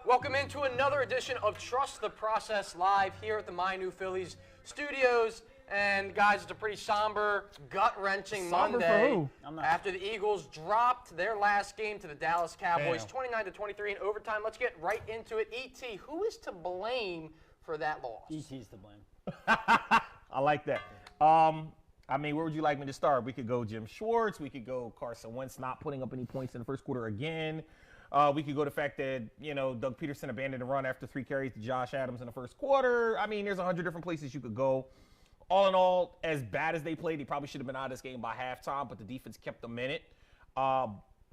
Welcome into another edition of Trust the Process live here at the My New Phillies studios. And guys, it's a pretty somber, gut-wrenching Monday after the Eagles dropped their last game to the Dallas Cowboys, 29-23 in overtime. Let's get right into it. E.T., who is to blame for that loss? E.T.'s to blame. I like that. I mean, where would you like me to start? We could go Jim Schwartz. We could go Carson Wentz not putting up any points in the first quarter again. We could go to the fact that, Doug Peterson abandoned the run after 3 carries to Josh Adams in the first quarter. I mean, there's 100 different places you could go. All in all, as bad as they played, they probably should have been out of this game by halftime, but the defense kept them in it.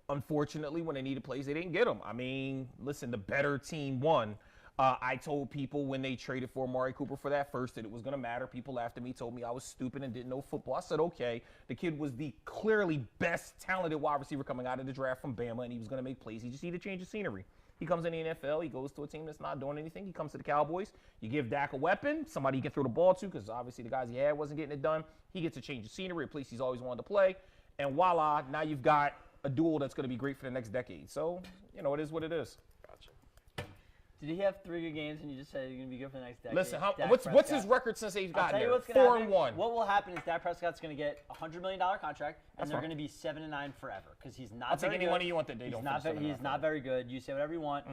Unfortunately, when they needed plays, they didn't get them. I mean, listen, the better team won. I told people when they traded for Amari Cooper for that first that it was going to matter. People laughed at me, told me I was stupid and didn't know football. I said, okay, the kid was the clearly best talented wide receiver coming out of the draft from Bama, and he was going to make plays. He just needed to change the scenery. He comes in the NFL. He goes to a team that's not doing anything. He comes to the Cowboys. You give Dak a weapon, somebody he can throw the ball to, because obviously the guys he had wasn't getting it done. He gets to change the scenery, a place he's always wanted to play. And voila, now you've got a duel that's going to be great for the next decade. So, it is what it is. Did he have 3 good games and you just said he's going to be good for the next decade? Listen, what's his record since he's gotten there? 4-1. What will happen is Dak Prescott's going to get a $100 million contract, and they're going to be 7-9 forever because he's not. I'll take any money you want that they don't. He's not very good. You say whatever you want.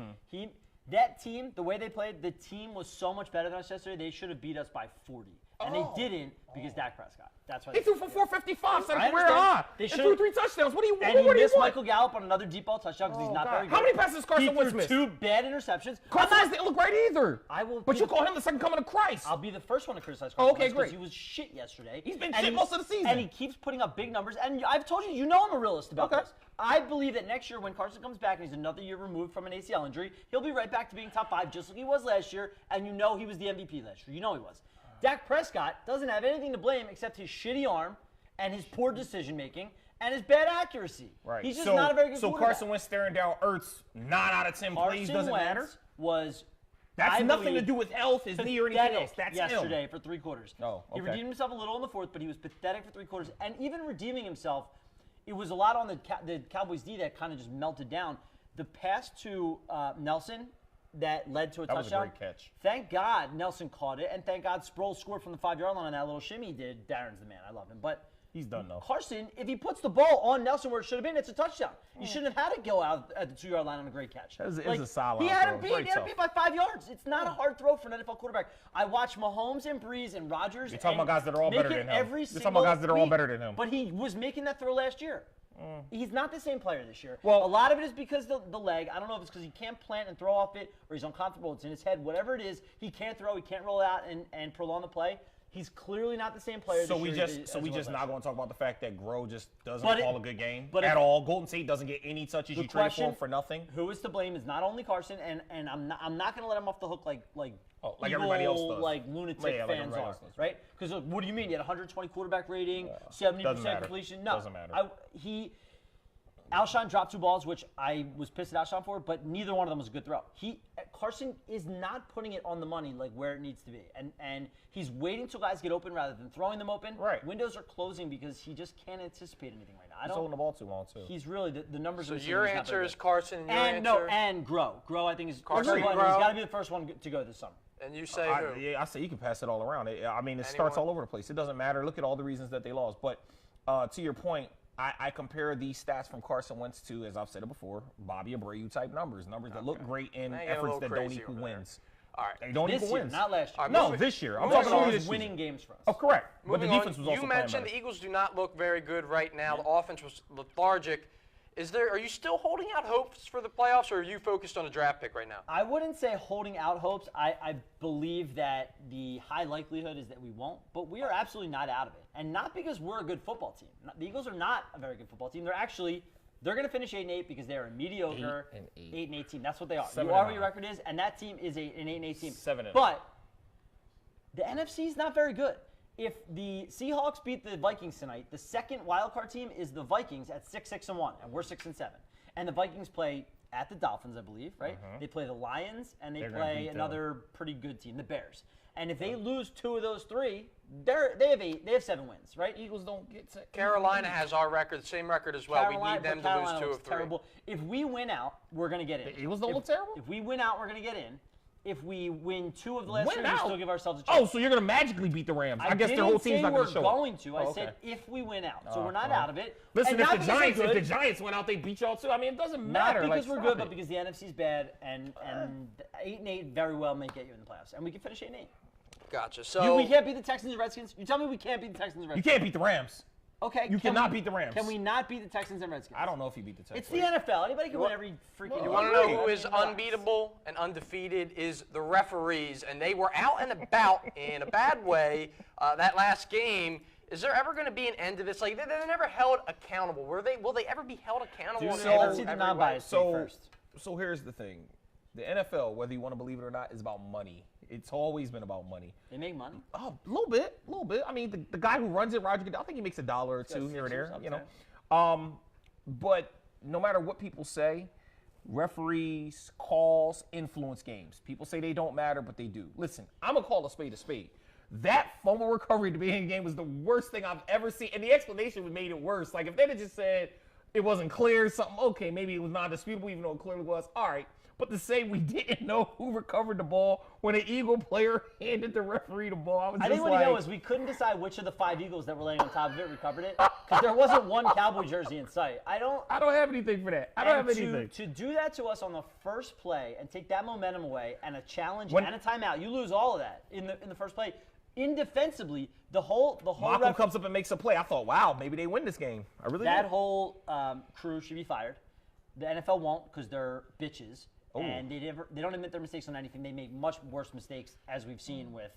That team, the way they played, the team was so much better than us yesterday. They should have beat us by 40, and they didn't because Dak Prescott. That's why he threw for 455, set a career high. They threw 3 touchdowns. What do you want? And he missed Michael Gallup on another deep ball touchdown because he's not very good. How many passes Carson Wentz missed? 2 bad interceptions. Carson Wentz didn't look right either. But you call him the second coming of Christ. I'll be the first one to criticize Carson Wentz because he was shit yesterday. He's been shit most of the season. And he keeps putting up big numbers. And I've told you, I'm a realist about this. I believe that next year when Carson comes back and he's another year removed from an ACL injury, he'll be right back to being top 5 just like he was last year. And he was the MVP last year. He was. Dak Prescott doesn't have anything to blame except his shitty arm and his poor decision-making and his bad accuracy. Right. He's just not a very good quarterback. So Carson Wentz staring down Ertz 9 out of 10 plays doesn't matter? That's nothing to do with health, his knee, or anything else. That's yesterday for 3 quarters. Oh, okay. He redeemed himself a little in the 4th, but he was pathetic for 3 quarters. And even redeeming himself, it was a lot on the Cowboys' D that kind of just melted down. The pass to Nelson that led to a touchdown. That was a great catch. Thank God Nelson caught it, and thank God Sproles scored from the 5-yard line on that little shimmy he did. Darren's the man. I love him. But he's done, though. Carson, if he puts the ball on Nelson where it should have been, it's a touchdown. You shouldn't have had to go out at the 2-yard line on a great catch. It was a solid He had him beat by 5 yards. It's not a hard throw for an NFL quarterback. I watch Mahomes and Breeze and Rodgers. You're talking about guys that are all better than him. You're talking about guys that are all better than him. But he was making that throw last year. He's not the same player this year. Well, a lot of it is because the leg. I don't know if it's because he can't plant and throw off it or he's uncomfortable. It's in his head. Whatever it is, he can't throw. He can't roll out and prolong the play. He's clearly not the same player. So we just not going to talk about the fact that Groh just doesn't call a good game at all. Golden State doesn't get any touches. You traded for him for nothing. Who is to blame is not only Carson, and I'm not going to let him off the hook like everybody else does. Like lunatic fans are, right? Because what do you mean? He had 120 quarterback rating, 70% completion. No, doesn't matter. Alshon dropped 2 balls, which I was pissed at Alshon for, but neither one of them was a good throw. Carson is not putting it on the money like where it needs to be, and he's waiting till guys get open rather than throwing them open. Right. Windows are closing because he just can't anticipate anything right now. He's holding the ball too long too. He's really the numbers. So your answer is Carson. And Groh. Groh, I think is Carson. He's got to be the first one to go this summer. And you say who? I say you can pass it all around. I mean, it starts all over the place. It doesn't matter. Look at all the reasons that they lost. But to your point, I compare these stats from Carson Wentz to, as I've said it before, Bobby Abreu type numbers that look great in efforts that don't equal wins. All right. They don't equal wins. Not last year. No, this year. I'm talking about winning games for us. Oh, correct. But the Moving defense was on, also you playing mentioned better. the Eagles do not look very good right now. The offense was lethargic. Are you still holding out hopes for the playoffs, or are you focused on a draft pick right now? I wouldn't say holding out hopes. I believe that the high likelihood is that we won't, but we are absolutely not out of it. And not because we're a good football team. The Eagles are not a very good football team. They're going to finish 8-8 because they're a mediocre 8-8 team. That's what they are. You are what your record is, and that team is an 8-8 team. 7-0. But the NFC is not very good. If the Seahawks beat the Vikings tonight, the second wildcard team is the Vikings at 6-6-1, and we're 6-7. And the Vikings play at the Dolphins, I believe, right? They play the Lions, and they play another pretty good team, the Bears. And if they lose 2 of those 3, they have 7 wins, right? Eagles don't get to. Carolina has our record, same record as well. We need them to lose 2 of 3. Terrible. If we win out, we're going to get in. The Eagles don't look terrible? If we win out, we're going to get in. If we win 2 of the last 3, we still give ourselves a Oh, chance. so you're going to magically beat the Rams. I guess their whole team's not going to show up. I didn't say we're going to. I said if we win out. So we're not out of it. Listen, if the Giants went out, they beat y'all too. I mean, it doesn't matter. Not because we're good, but because the NFC's bad, and 8-8 very well may get you in the playoffs. And we can finish 8-8. Gotcha. So we can't beat the Texans and Redskins? You tell me we can't beat the Texans and Redskins. You can't beat the Rams. Okay. You cannot beat the Rams. Can we not beat the Texans and Redskins? I don't know if you beat the Texans. It's the NFL. Anybody can win every freaking. You want to know who is unbeatable and undefeated is the referees, and they were out and about in a bad way that last game. Is there ever going to be an end to this? Like they're never held accountable. Will they ever be held accountable? Let's see the non-biased first. So here's the thing. The NFL, whether you want to believe it or not, is about money. It's always been about money. They make money? Oh, a little bit. I mean, the guy who runs it, Roger Goodell, I think he makes $1 or 2 here and there, you know. But no matter what people say, referees, calls influence games. People say they don't matter, but they do. Listen, I'm going to call a spade a spade. That fumble recovery at the beginning of the game was the worst thing I've ever seen. And the explanation made it worse. Like, if they'd have just said it wasn't clear, something, okay, maybe it was non-disputable, even though it clearly was. All right. But to say we didn't know who recovered the ball when an Eagle player handed the referee the ball, I think what you know is we couldn't decide which of the 5 Eagles that were laying on top of it recovered it because there wasn't one Cowboy jersey in sight. I don't have anything for that. I don't have anything. To do that to us on the first play and take that momentum away and a challenge and a timeout, you lose all of that in the first play. Indefensibly, the whole Malcolm comes up and makes a play. I thought, wow, maybe they win this game. I really that did. whole crew should be fired. The NFL won't because they're bitches. Ooh. And they don't admit their mistakes on anything. They make much worse mistakes, as we've seen with,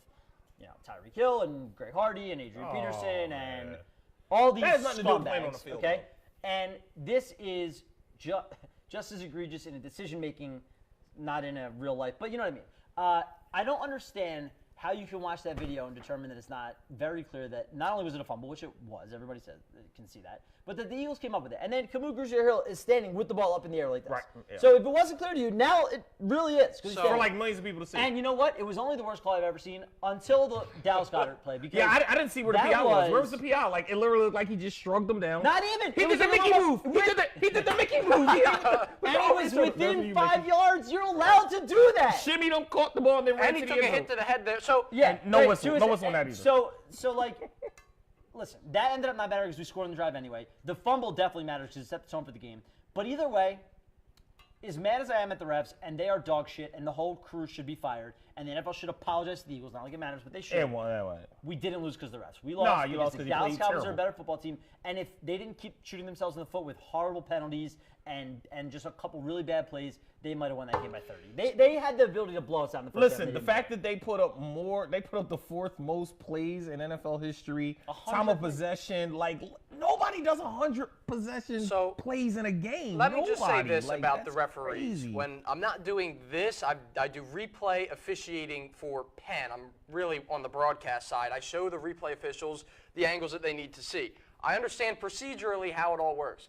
Tyreek Hill and Greg Hardy and Adrian Peterson and all these scumbags. On the field, okay, though. And this is just as egregious in a decision making, not in a real life. But you know what I mean. I don't understand how you can watch that video and determine that it's not very clear that not only was it a fumble, which it was, everybody can see that, but that the Eagles came up with it. And then Camus Grugier-Hill is standing with the ball up in the air like this. Right. Yeah. So if it wasn't clear to you, now it really is. For like millions of people to see. And you know what? It was only the worst call I've ever seen until the Dallas Goedert play. Because I didn't see where the PI was. Where was the PI? Like, it literally looked like he just shrugged them down. Not even. He did the Mickey move. He did the Mickey move. And it was within 5 yards. You're allowed to do that. Shimmy don't caught the ball and then ran to the end zone. And he took a hit to the head there. So yeah, no whistle on that either. So like, listen, that ended up not mattering because we scored on the drive anyway. The fumble definitely matters because it set the tone for the game. But either way, as mad as I am at the refs, and they are dog shit, and the whole crew should be fired, and the NFL should apologize to the Eagles. Not like it matters, but they should. We didn't lose because of the refs. We lost because the Dallas Cowboys are a better football team, and if they didn't keep shooting themselves in the foot with horrible penalties and just a couple really bad plays, they might have won that game by 30. They had the ability to blow us out in the first half. Listen, the fact that they put up the 4th most plays in NFL history, time of possession, like nobody does 100 possession plays in a game. Let me just say this about the referees. Crazy. When I'm not doing this, I do replay officiating for Penn. I'm really on the broadcast side. I show the replay officials the angles that they need to see. I understand procedurally how it all works.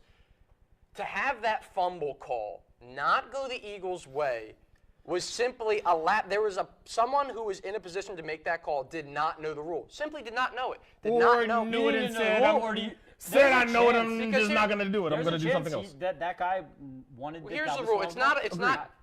To have that fumble call not go the Eagles' way was simply a lap. There was someone who was in a position to make that call did not know the rule. Simply did not know it. Knew it and said, I know it. I'm just not going to do it. I'm going to do something else. That guy wanted. Here's the rule. It's not.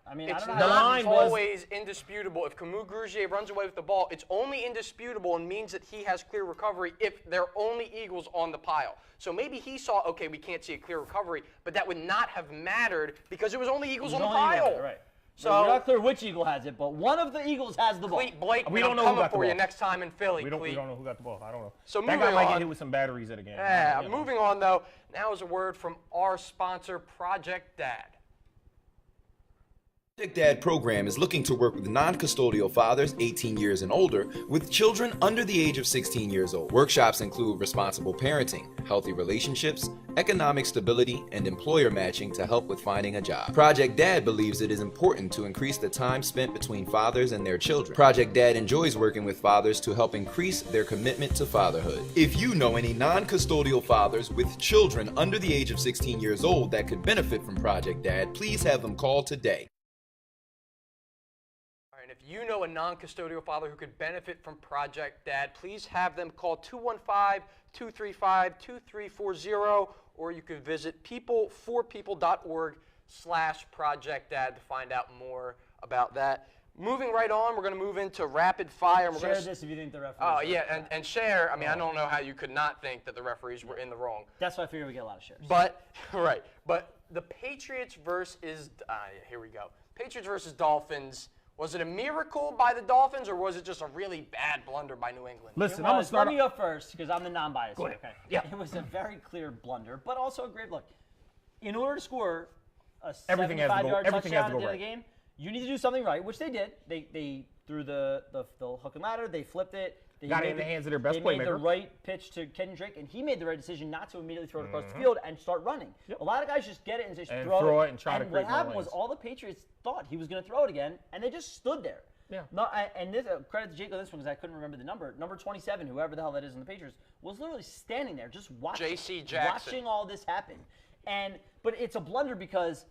I mean, it's I don't not know. The line always indisputable. If Camus Grugier runs away with the ball, it's only indisputable and means that he has clear recovery if there are only Eagles on the pile. So maybe he saw, okay, we can't see a clear recovery, but that would not have mattered because it was only Eagles on the pile. Right. So we're not clear which Eagle has it, but one of the Eagles has the ball. Blake, we don't know who who got for the you ball. Next time in Philly. We don't know who got the ball. I don't know. So that guy might get hit with some batteries at a game. Yeah. Moving on though. Now is a word from our sponsor, Project Dad. Project Dad program is looking to work with non-custodial fathers 18 years and older with children under the age of 16 years old. Workshops include responsible parenting, healthy relationships, economic stability, and employer matching to help with finding a job. Project Dad believes it is important to increase the time spent between fathers and their children. Project Dad enjoys working with fathers to help increase their commitment to fatherhood. If you know any non-custodial fathers with children under the age of 16 years old that could benefit from Project Dad, please have them call today. If you know a non-custodial father who could benefit from Project Dad, please have them call 215-235-2340, or you can visit peopleforpeople.org/Project Dad to find out more about that. Moving right on, we're going to move into rapid fire. Share this if you think the referees. Oh, yeah, and share. I mean, I don't know how you could not think that the referees were in the wrong. That's why I figured we get a lot of shares. But, right. But the Patriots versus, here we go. Patriots versus Dolphins. Was it a miracle by the Dolphins, or was it just a really bad blunder by New England? Listen, I'm going to start. Let me go first, because I'm the non-biased. Go ahead. Okay. Yeah. It was a very clear blunder, but also a great look. In order to score a Everything has to go- 75-yard everything has touchdown to at go the end of the game, you need to do something right, which they did. They threw the hook and ladder. They flipped it. They Got it in the hands of their best They made playmaker. the right pitch to Kendrick, and he made the right decision not to immediately throw it across the field and start running. A lot of guys just get it and just throw it and try to what create more happened was lanes. all the Patriots thought he was going to throw it again, and they just stood there. Yeah. No, and this credit to Jake on this one because I couldn't remember the number. Number 27, whoever the hell that is in the Patriots, was literally standing there just watching. J.C. Jackson. Watching all this happen. But it's a blunder because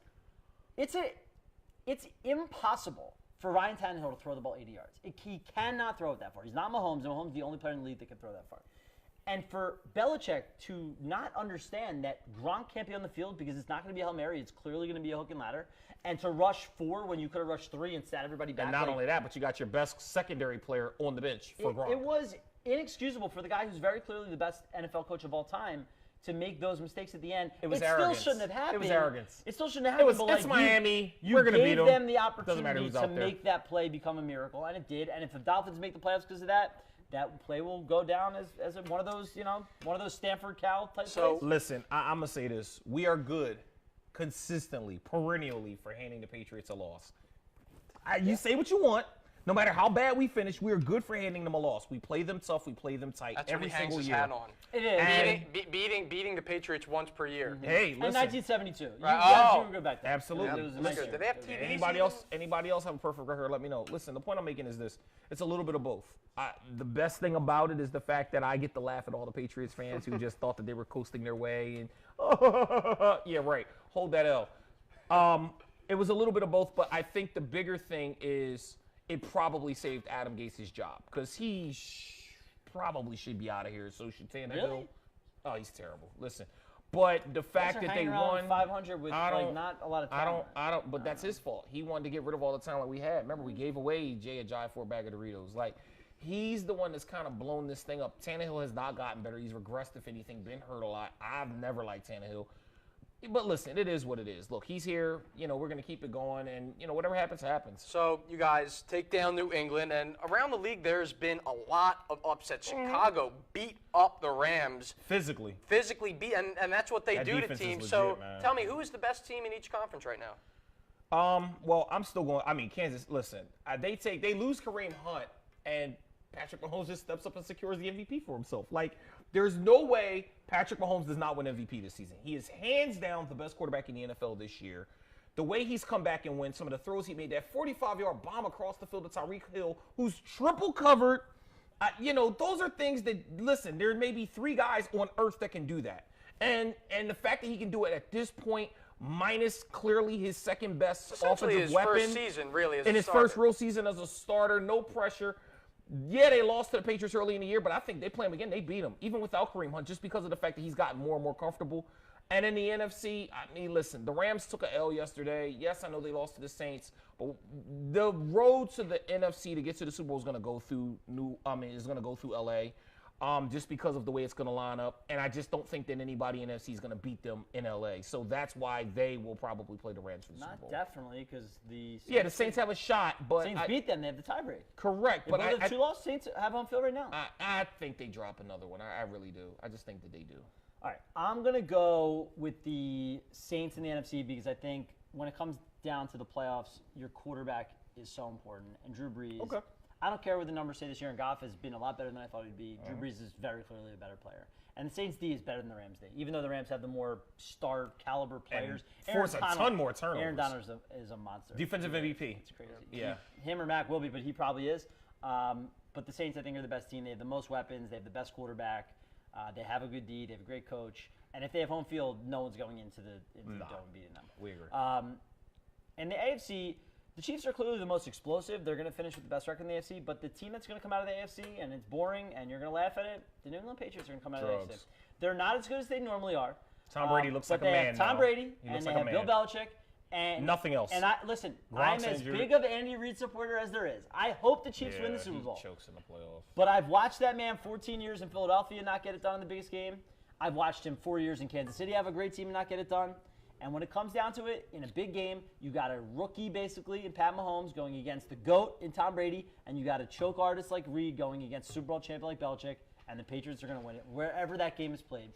it's impossible for Ryan Tannehill to throw the ball 80 yards. He cannot throw it that far. He's not Mahomes, and Mahomes is the only player in the league that can throw that far. And for Belichick to not understand that Gronk can't be on the field because it's not going to be a Hail Mary, it's clearly going to be a hook and ladder, and to rush 4 when you could have rushed 3 and sat everybody back. And not only that, but you got your best secondary player on the bench for Gronk. It was inexcusable for the guy who's very clearly the best NFL coach of all time to make those mistakes at the end. It was It arrogance. still shouldn't have happened. It was arrogance. It still shouldn't have happened. It's Miami. You We're gonna beat gave them. them the Doesn't matter opportunity who's to out there. make that play become a miracle, and it did. And if the Dolphins make the playoffs because of that, that play will go down as one of those, one of those Stanford Cal type plays. Listen, I'm going to say this. We are good consistently, perennially for handing the Patriots a loss. You say what you want. No matter how bad we finish, we are good for handing them a loss. We play them tough. We play them tight That's every what he hangs single his year. hat on. It is. Beating the Patriots once per year. Hey, In listen. 1972. Right. You were good back then. Absolutely. It was a Look, nice do year. they have TV? Anybody else have a perfect record? Let me know. Listen, the point I'm making is this. It's a little bit of both. The best thing about it is the fact that I get to laugh at all the Patriots fans who just thought that they were coasting their way. And yeah, right. Hold that L. It was a little bit of both, but I think the bigger thing is it probably saved Adam Gase's job because he probably should be out of here. So should Tannehill. Really? Oh, he's terrible. Listen. But the fact that they won 500 with not a lot of talent. But that's his fault. He wanted to get rid of all the talent we had. Remember, we gave away Jay Ajayi for a bag of Doritos. Like, he's the one that's kind of blown this thing up. Tannehill has not gotten better. He's regressed, if anything, been hurt a lot. I've never liked Tannehill. But listen, it is what it is. Look, he's here. We're going to keep it going. And, whatever happens, happens. So, you guys take down New England. And around the league, there's been a lot of upsets. Chicago beat up the Rams. Physically beat. And that's what they That do to defense is teams. legit, So, man. tell me, who is the best team in each conference right now? Well, I'm still going. I mean, Kansas, listen, they lose Kareem Hunt, and Patrick Mahomes just steps up and secures the MVP for himself. Like, there's no way Patrick Mahomes does not win MVP this season. He is hands down the best quarterback in the NFL this year. The way he's come back and win, some of the throws he made, that 45-yard bomb across the field to Tyreek Hill, who's triple covered. Those are things that, listen, there may be 3 guys on earth that can do that. And the fact that he can do it at this point, minus clearly his second best offensive weapon. His first season, really, as in a his starter. first real season as a starter, no pressure. Yeah, they lost to the Patriots early in the year, but I think they play him again. They beat him, even without Kareem Hunt, just because of the fact that he's gotten more and more comfortable. And in the NFC, I mean, listen, the Rams took a L yesterday. Yes, I know they lost to the Saints, but the road to the NFC to get to the Super Bowl is going to go through LA. Just because of the way it's going to line up. And I just don't think that anybody in NFC is going to beat them in LA. So that's why they will probably play the Rams for the Super Bowl. Not definitely, because the Saints have a shot, but Saints beat them. They have the tiebreak. Correct, But but the 2 lost Saints have home field right now. I think they drop another one. I really do. I just think that they do. All right, I'm going to go with the Saints in the NFC because I think when it comes down to the playoffs, your quarterback is so important. And Drew Brees, Okay. I don't care what the numbers say this year, and Goff has been a lot better than I thought he'd be. Drew Brees is very clearly a better player. And the Saints D is better than the Rams D, even though the Rams have the more star caliber players. Force a ton more turnovers. Aaron Donald is a monster. Defensive MVP. It's crazy. Yeah. Him or Mac will be, but he probably is. But the Saints, I think, are the best team. They have the most weapons. They have the best quarterback. They have a good D. They have a great coach. And if they have home field, no one's going into the dome beating them. We agree. And the AFC, The Chiefs are clearly the most explosive. They're going to finish with the best record in the AFC. But the team that's going to come out of the AFC, and it's boring, and you're going to laugh at it, the New England Patriots are going to come out of the AFC. They're not as good as they normally are. Tom Brady looks like a man But they have Tom now. Brady, He and looks they like a have Bill man. Belichick. And Nothing else. And listen, Gronk's I'm as injured. big of an Andy Reid supporter as there is. I hope the Chiefs win the Super Bowl. He chokes in the playoffs. But I've watched that man 14 years in Philadelphia not get it done in the biggest game. I've watched him 4 years in Kansas City have a great team and not get it done. And when it comes down to it, in a big game, you got a rookie basically in Pat Mahomes going against the GOAT in Tom Brady, and you got a choke artist like Reid going against Super Bowl champion like Belichick, and the Patriots are going to win it wherever that game is played.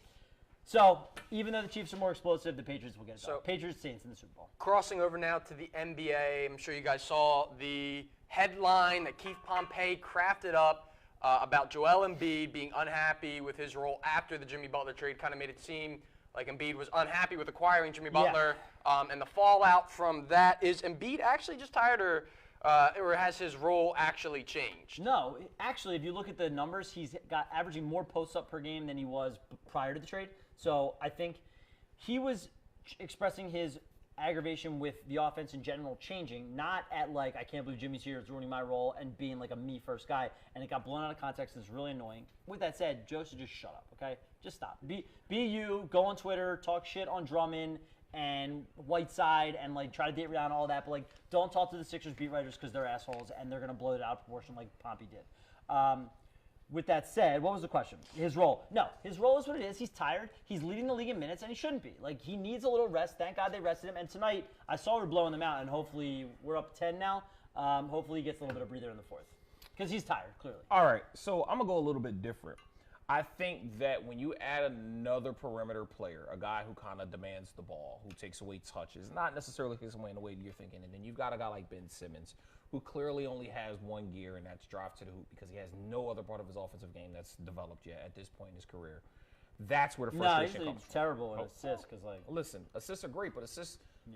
So even though the Chiefs are more explosive, the Patriots will get it done. Patriots, Saints in the Super Bowl. Crossing over now to the NBA, I'm sure you guys saw the headline that Keith Pompey crafted up about Joel Embiid being unhappy with his role after the Jimmy Butler trade. Kind of made it seem like Embiid was unhappy with acquiring Jimmy Butler. And the fallout from that is Embiid actually just tired or has his role actually changed? No, actually, if you look at the numbers, he's got averaging more posts up per game than he was prior to the trade. So I think he was expressing his aggravation with the offense in general changing, not at like, I can't believe Jimmy's here, it's ruining my role, and being like a me first guy. And it got blown out of context and it's really annoying. With that said, Joe should just shut up, okay? Just stop. Be you, go on Twitter, talk shit on Drummond and Whiteside and like try to date around all that, but like don't talk to the Sixers beat writers because they're assholes and they're gonna blow it out of proportion like Pompey did. With that said, what was the question? His role. No, his role is what it is. He's tired. He's leading the league in minutes, and he shouldn't be. Like, he needs a little rest. Thank God they rested him. And tonight, I saw we're blowing them out, and hopefully we're up 10 now. Hopefully he gets a little bit of breather in the fourth. Because he's tired, clearly. All right, so I'm going to go a little bit different. I think that when you add another perimeter player, a guy who kind of demands the ball, who takes away touches, not necessarily takes away in the way you're thinking, and then you've got a guy like Ben Simmons, who clearly only has one gear, and that's drive to the hoop because he has no other part of his offensive game that's developed yet at this point in his career. That's where the frustration comes from. Terrible in assists because, like, listen, assists are great, but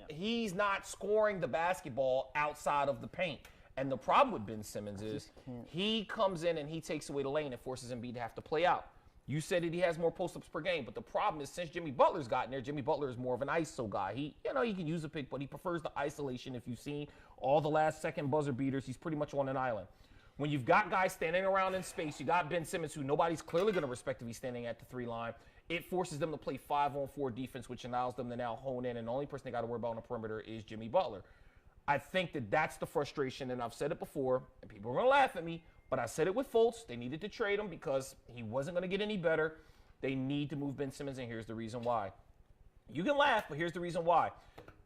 he's not scoring the basketball outside of the paint. And the problem with Ben Simmons is he comes in and he takes away the lane and forces Embiid to have to play out. You said that he has more post-ups per game, but the problem is since Jimmy Butler's gotten there, Jimmy Butler is more of an ISO guy. He can use a pick, but he prefers the isolation. If you've seen all the last-second buzzer beaters, he's pretty much on an island. When you've got guys standing around in space, you got Ben Simmons, who nobody's clearly going to respect if he's standing at the 3 line. It forces them to play 5-on-4 defense, which allows them to now hone in, and the only person they got to worry about on the perimeter is Jimmy Butler. I think that that's the frustration, and I've said it before, and people are going to laugh at me, but I said it with Fultz. They needed to trade him because he wasn't going to get any better. They need to move Ben Simmons, and here's the reason why. You can laugh, but here's the reason why.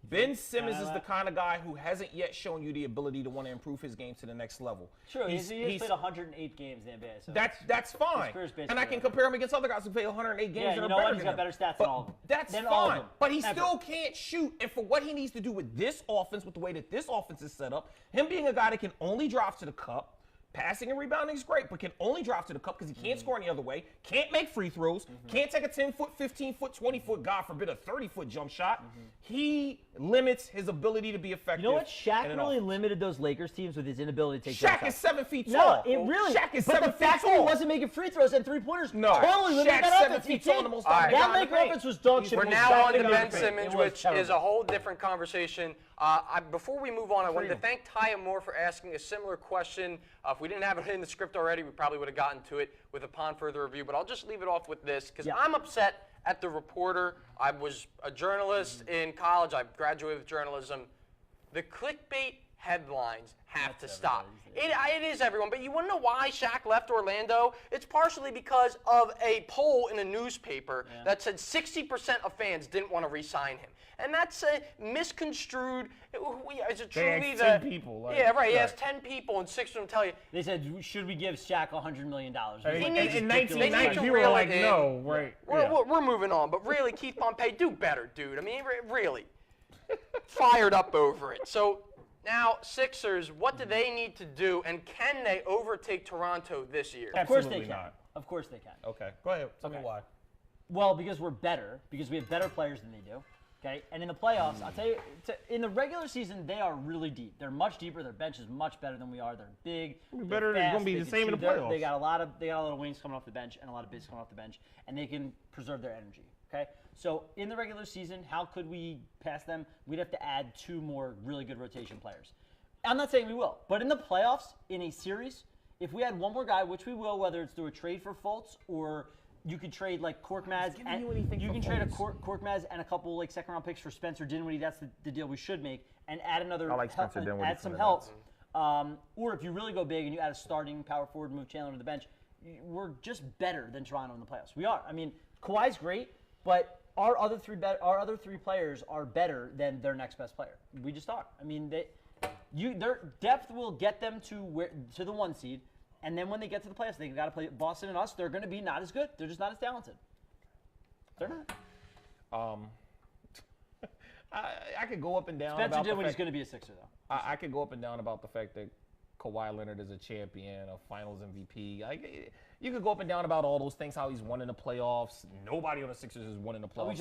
Ben Simmons is the kind of guy who hasn't yet shown you the ability to want to improve his game to the next level. True, he's played 108 games in the NBA. So that's fine. And I can compare him against other guys who play 108 games and are better than him. He's got better stats than all of them. That's fine. But he still can't shoot. And for what he needs to do with this offense, with the way that this offense is set up, him being a guy that can only drive to the cup, passing and rebounding is great, but can only drive to the cup because he can't score any other way, can't make free throws, can't take a 10-foot, 15-foot, 20-foot, God forbid, a 30-foot jump shot. He limits his ability to be effective. You know what? Shaq really limited those Lakers teams with his inability to take Shaq is 7 feet tall. No, it really. Shaq is 7 feet tall. But the fact that he wasn't making free throws and three-pointers totally limited that offense. Shaq's 7 feet tall, the most that Laker offense was dog shit. We're now on to Ben Simmons, which is a whole different conversation. Before we move on, I wanted to thank Taya Moore for asking a similar question. If we didn't have it in the script already, we probably would have gotten to it upon further review. But I'll just leave it off with this because I'm upset at the reporter. I was a journalist in college. I graduated with journalism. The clickbait headlines have to stop. It is everyone, but you want to know why Shaq left Orlando? It's partially because of a poll in a newspaper that said 60% of fans didn't want to re-sign him. And that's misconstrued. Is it truly the 10 people? Like, yeah, right. He has 10 people, and 6 of them tell you. They said, should we give Shaq $100 million? In 1990, people were like, no, right. We're moving on, but really, Keith Pompey, do better, dude. I mean, really. Fired up over it. So now, Sixers, what do they need to do, and can they overtake Toronto this year? Of course they can. Of course they can. Okay, go ahead. Tell me why. Well, because we're better, because we have better players than they do. Okay, and in the playoffs, I'll tell you, in the regular season, they are really deep. They're much deeper. Their bench is much better than we are. They're big. They're going to be the same in the playoffs. They got a lot of wings coming off the bench and a lot of bigs coming off the bench, and they can preserve their energy. Okay, so in the regular season, how could we pass them? We'd have to add 2 more really good rotation players. I'm not saying we will, but in the playoffs, in a series, if we had one more guy, which we will, whether it's through a trade for Fultz or you could trade like Korkmaz, and you can trade a Korkmaz and a couple like second-round picks for Spencer Dinwiddie. That's the deal we should make, and add another. I like Spencer Dinwiddie. Add some help. Or if you really go big and you add a starting power forward, move Chandler to the bench, we're just better than Toronto in the playoffs. We are. I mean, Kawhi's great, but our other three players are better than their next best player. We just are. I mean, their depth will get them to the 1 seed. And then when they get to the playoffs, they got to play Boston and us. They're going to be not as good. They're just not as talented. They're not. I could go up and down. Spencer Dinwiddie's going to be a Sixer, though. I could go up and down about the fact that Kawhi Leonard is a champion, a Finals MVP. You could go up and down about all those things. How he's won in the playoffs. Nobody on the Sixers has won in the playoffs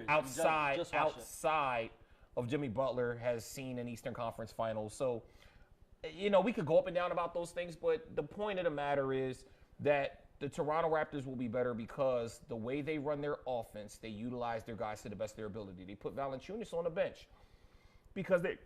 outside of Jimmy Butler has seen an Eastern Conference Finals. So. We could go up and down about those things, but the point of the matter is that the Toronto Raptors will be better because the way they run their offense, they utilize their guys to the best of their ability. They put Valanciunas on the bench because they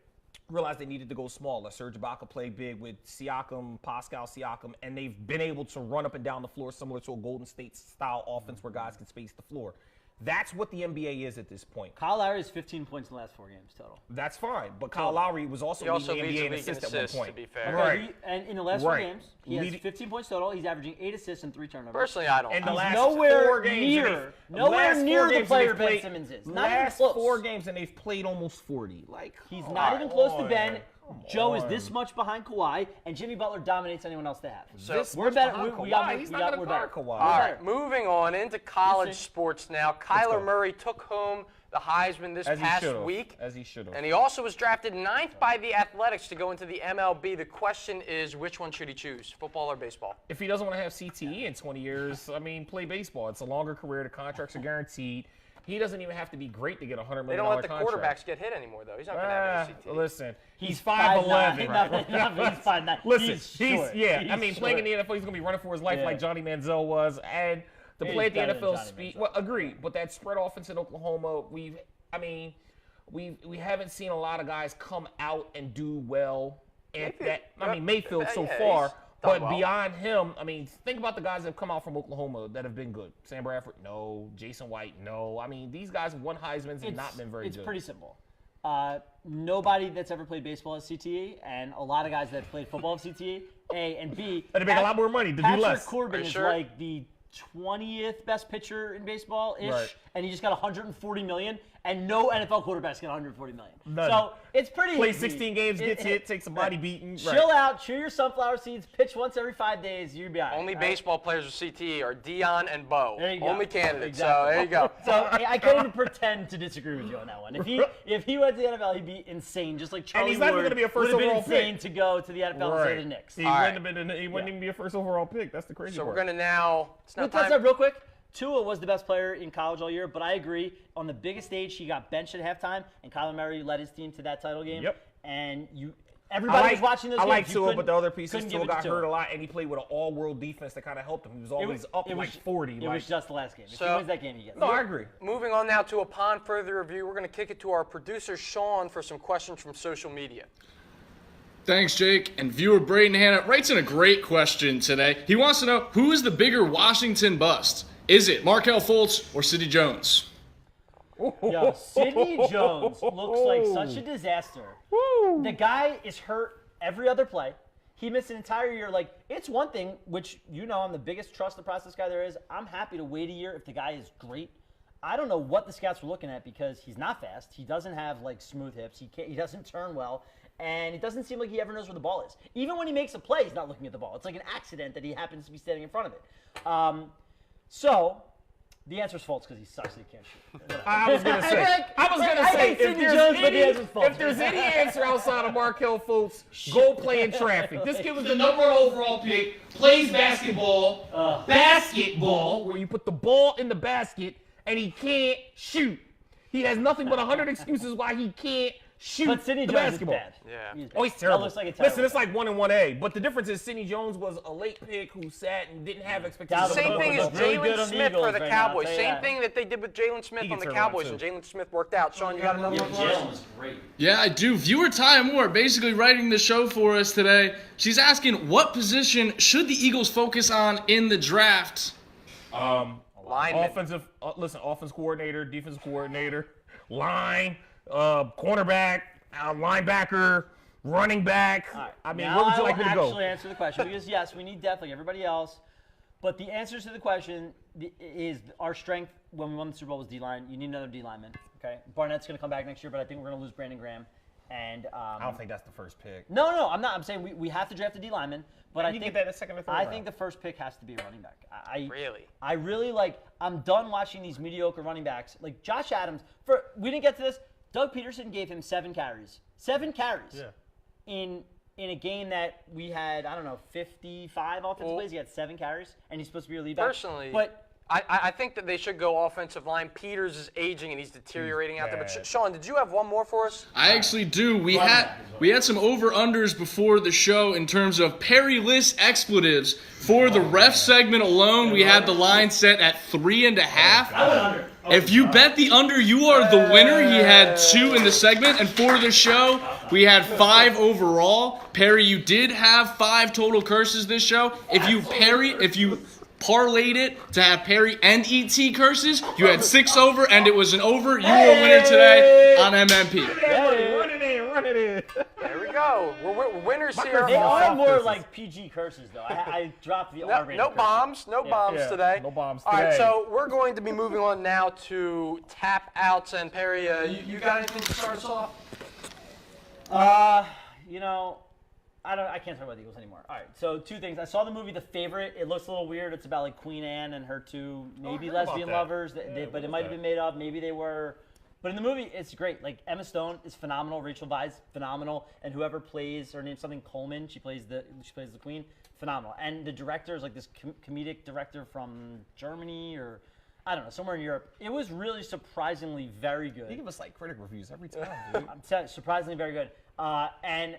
realized they needed to go smaller. Serge Ibaka played big with Pascal Siakam, and they've been able to run up and down the floor similar to a Golden State-style offense where guys can space the floor. That's what the NBA is at this point. Kyle Lowry has 15 points in the last 4 games total. That's fine, but Kyle Lowry was also leading the NBA in assists at one point. To be fair. Right. And in the last 4 games, he has 15 points total. He's averaging 8 assists and 3 turnovers. Personally, I don't. And the He's last nowhere 4 games near the player Ben Simmons is. Not even close. 4 games and they've played almost 40. He's not even close to Ben. Joe is this much behind Kawhi, and Jimmy Butler dominates anyone else they have. So we're better. He's not going to guard Kawhi. All right, moving on into college sports now. Kyler Murray took home the Heisman this past week. As he should have. And he also was drafted 9th by the Athletics to go into the MLB. The question is, which one should he choose, football or baseball? If he doesn't want to have CTE in 20 years, play baseball. It's a longer career. The contracts are guaranteed. He doesn't even have to be great to get a $100 million contract. They don't let the quarterbacks get hit anymore, though. He's not going to have any CTE. Listen, he's 5'11". He's 5'9". Listen, he's playing in the NFL, he's going to be running for his life like Johnny Manziel was. And to play at the NFL speed, agreed. But that spread offense in Oklahoma, we haven't seen a lot of guys come out and do well at that. Mayfield so far. But beyond him, think about the guys that have come out from Oklahoma that have been good. Sam Bradford, no. Jason White, no. these guys have won Heismans and not been very good. It's pretty simple. Nobody that's ever played baseball has CTE, and a lot of guys that played football have CTE, A, and B. But they make a lot more money to do less. Patrick Corbin is like the 20th best pitcher in baseball-ish, and he just got $140 million. And no NFL quarterbacks get $140 million. None. So it's pretty Play easy. 16 games, gets hit, takes a body beating. Chill out, chew your sunflower seeds, pitch once every 5 days, you'll be all right. Only baseball players with CTE are Dion and Bo. There you go. Only candidates. Exactly. So there you go. So I can't even pretend to disagree with you on that one. If he went to the NFL, he'd be insane, just like Charlie And he's not even Ward going to be a first would have overall been insane pick. to go to the NFL and say the Knicks. He wouldn't even be a first overall pick. That's the crazy part. So we're going to now. It's now time. Real quick. Tua was the best player in college all year, but I agree. On the biggest stage, he got benched at halftime, and Kyler Murray led his team to that title game. Yep. And everybody was watching those games. I like Tua, but the other pieces, Tua got hurt a lot, and he played with an all-world defense that kind of helped him. He was always up 40. It was just the last game. If he wins that game, he gets it. No, I agree. Moving on now to upon further review, we're going to kick it to our producer, Sean, for some questions from social media. Thanks, Jake. And viewer Braden Hanna writes in a great question today. He wants to know, who is the bigger Washington bust? Is it Markelle Fultz or Sidney Jones? Yo, Sidney Jones looks like such a disaster. The guy is hurt every other play. He missed an entire year. It's one thing, which I'm the biggest trust the process guy there is. I'm happy to wait a year if the guy is great. I don't know what the scouts were looking at because he's not fast. He doesn't have smooth hips. He doesn't turn well. And it doesn't seem like he ever knows where the ball is. Even when he makes a play, he's not looking at the ball. It's like an accident that he happens to be standing in front of it. So, the answer is Fultz because he sucks and he can't shoot. I was going to say, if there's any answer outside of Markelle Fultz, go play in traffic. This kid was the number 1 overall pick, plays basketball, where you put the ball in the basket, and he can't shoot. He has nothing but 100 excuses why he can't shoot But Sidney the Jones basketball. is bad. Yeah. He's bad. Oh, he's terrible. That looks like a terrible Listen, it's like 1 and 1A. But the difference is Sidney Jones was a late pick who sat and didn't have expectations. Same thing as Really good Jalen on the Smith Eagles for the right now, I'll Cowboys. tell you Same that. thing that they did with Jalen Smith He on can the turn around, Cowboys, too. and Jalen Smith worked out. Sean, you got another one for us? Jalen was great. Yeah, I do. Viewer Ty Moore basically writing the show for us today. She's asking, what position should the Eagles focus on in the draft? Lineman. Offensive coordinator, defensive coordinator, line, cornerback, linebacker, running back. All right. I mean, now where would you like me to I will go? actually answer the question because yes, we need depth like everybody else. But the answer to the question is our strength when we won the Super Bowl was D-line. You need another D-lineman. Okay, Barnett's going to come back next year, but I think we're going to lose Brandon Graham. And I don't think that's the first pick. No, I'm not. I'm saying we have to draft a D-lineman. But I You think get that in the second or third I round. think the first pick has to be a running back. Really? I really like. I'm done watching these mediocre running backs like Josh Adams. We didn't get to this. Doug Peterson gave him 7 carries. 7 carries. Yeah. In a game that we had, I don't know, 55 offensive plays. He had 7 carries, and he's supposed to be a lead back. Personally, but I think that they should go offensive line. Peters is aging and he's deteriorating out there. But bad. Sean, did you have one more for us? I actually do. We had some over-unders before the show in terms of Perry List expletives. For the ref segment alone, we had the line set at 3.5. If you bet the under, you are the winner. He had 2 in the segment, and for the show, we had 5 overall. Perry, you did have 5 total curses this show. If you parlayed it to have Perry and ET curses, you had 6 over, and it was an over. You were a winner today on MMP. Run it in. There we go. We're winners here. they are more like PG curses, though. I dropped the R-rated No curses. bombs. No bombs Yeah, today. no bombs All right, today. so we're going to be moving on now to tap outs. And Perry, you got anything to start us off? You know, I can't talk about the Eagles anymore. All right, so 2 things. I saw the movie The Favorite. It looks a little weird. It's about like Queen Anne and her 2 maybe heard about lesbian that. lovers, Yeah, but it what might is have been that? made up. Maybe they were. But in the movie, it's great. Like Emma Stone is phenomenal. Rachel Weisz phenomenal, and whoever plays her name's something Coleman. She plays the Queen. Phenomenal. And the director is like this comedic director from Germany or I don't know, somewhere in Europe. It was really surprisingly very good. You give us like critic reviews every time, dude. I'm telling you, surprisingly very good. And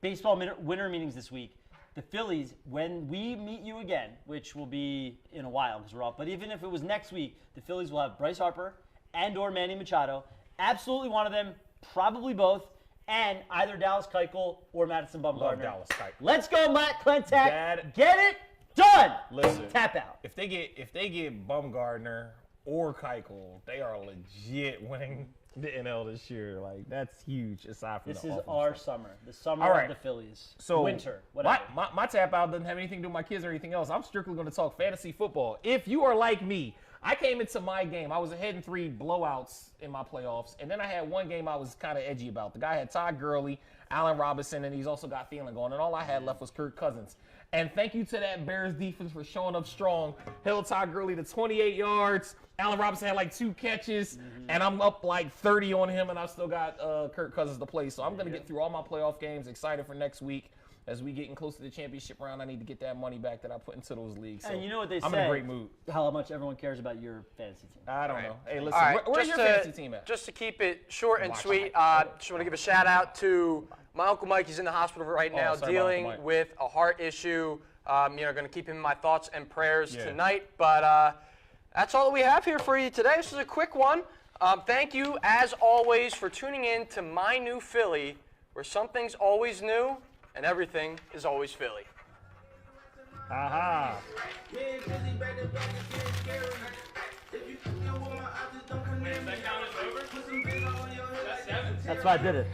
baseball winter meetings this week. The Phillies, when we meet you again, which will be in a while because we're off, but even if it was next week, the Phillies will have Bryce Harper and or Manny Machado. Absolutely one of them, probably both, and either Dallas Keuchel or Madison Bumgarner. Love Dallas Keuchel. Let's go, Matt Klentak. Dad- Get it done. Listen. Tap out. If they get Bumgarner or Keuchel, they are legit winning the NL this year. Like that's huge. Aside from This the is offense our stuff. summer. The summer All right. of the Phillies. So winter, whatever. My tap out doesn't have anything to do with my kids or anything else. I'm strictly going to talk fantasy football. If you are like me, I came into my game. I was ahead in 3 blowouts in my playoffs, and then I had one game I was kind of edgy about. The guy had Todd Gurley, Allen Robinson, and he's also got Thielen going, and all I had left was Kirk Cousins. And thank you to that Bears defense for showing up strong. Held Todd Gurley to 28 yards. Allen Robinson had like 2 catches, and I'm up like 30 on him, and I've still got Kirk Cousins to play. So I'm going to get through all my playoff games. Excited for next week. As we getting close to the championship round, I need to get that money back that I put into those leagues. So And you know what they I'm say? in a great mood. How much everyone cares about your fantasy team. I don't know. Hey, listen, All right, where's just your to- fantasy team at? Just to keep it short and Watch sweet, out. just want to give a shout out to my Uncle Mike. He's in the hospital right now sorry about dealing Uncle Mike. with a heart issue. Going to keep him in my thoughts and prayers Yeah. tonight. But that's all that we have here for you today. This is a quick one. Thank you, as always, for tuning in to My New Philly, where something's always new and everything is always Philly. Aha. That's why I did it.